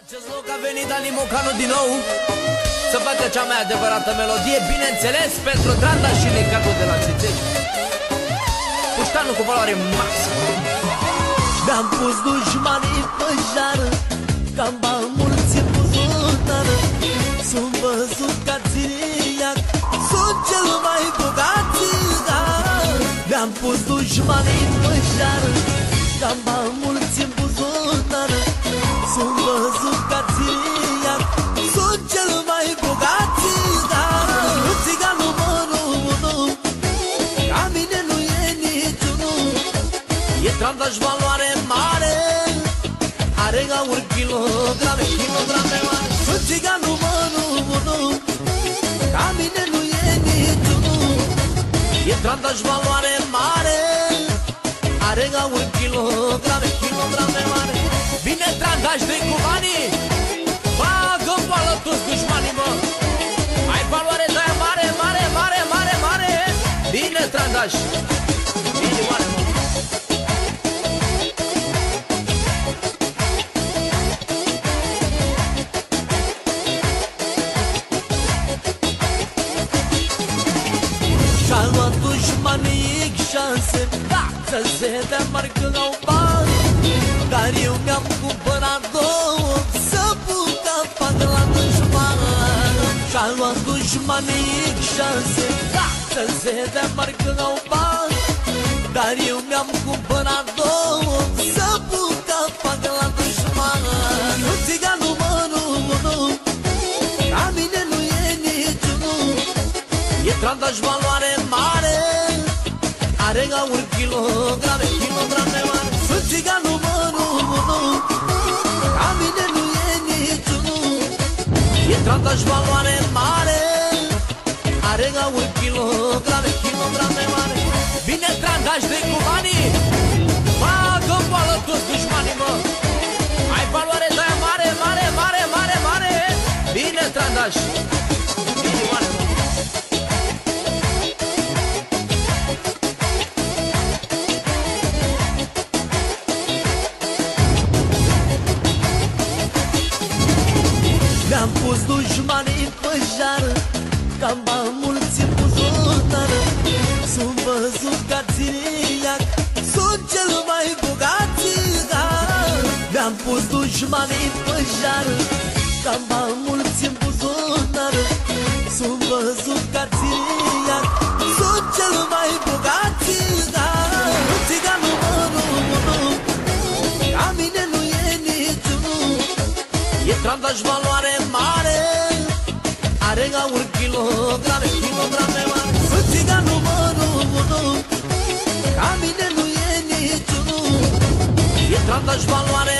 Acest loc a venit Ali Mocanu din nou să facă cea mai adevărată melodie, bineînțeles pentru Dranda și Nicacu de la Țiței. Puștanul cu valoare maximă. Mi-am pus dușmanii pe jară, cam bani mulți în buzunar. Sunt văzut ca țiriac, sunt cel mai bogat țigan. Mi-am pus dușmanii pe jară, cam bani mulți în buzunar. Sunt văzut ca țiriac, sunt cel mai bogat țigan. Țiganul mănunul, ca mine nu e niciunul. E Dranda-și valoare mare, are aur kilograme, kilograme mari. Sunt țiganul mănunul, ca mine nu e niciunul. E Dranda-și valoare mare, are aur kilograme, kilograme mari. Bine, Dranda-și dă-i cu banii, bagă-n boală toți dușmanii, mă. Ai valoare de-aia mare, mare, mare, mare, mare. Bine, Dranda-și, bine, mare, mă. Și-a luat dușmanii șanse, să se demarcă au bani. Dar eu mi-am cumpărat două, să pun capac la dușman. Și-a luat dușmanii șanse, să se demarcă au bani. Dar eu mi-am cumpărat două, să pun capac la dușman. Nu țiganul mănunul, ca mine nu e niciunul. E Dranda-și valoare mare, are aur kilograme, kilograme mari. Sunt țiganul mănunul, ca mine nu e niciunul. E Dranda-și valoare mare, are aur kilograme, kilograme mari. Bine, Dranda-și dă-i cu banii, bagă-n boală toți dușmanii, mă. Ai valoare de-aia mare, mare, mare, mare, mare. Bine, Dranda-și, bine, mare, mă. Mi-am pus dușmanii pe jară, cam bani mulți în buzunar. Sunt văzut ca țiriac, sunt cel mai bogat țigan. Mi-am pus dușmanii pe jară, cam bani mulți în buzunar. Sunt văzut ca țiriac, sunt cel mai bogat țigan. Țiganul mănunul, ca mine nu e niciunul. E Dranda-și valoare mare, are aur kilograme, kilograme mari. Sunt țiganul mănunul, ca mine nu e niciunul. E Dranda-și valoare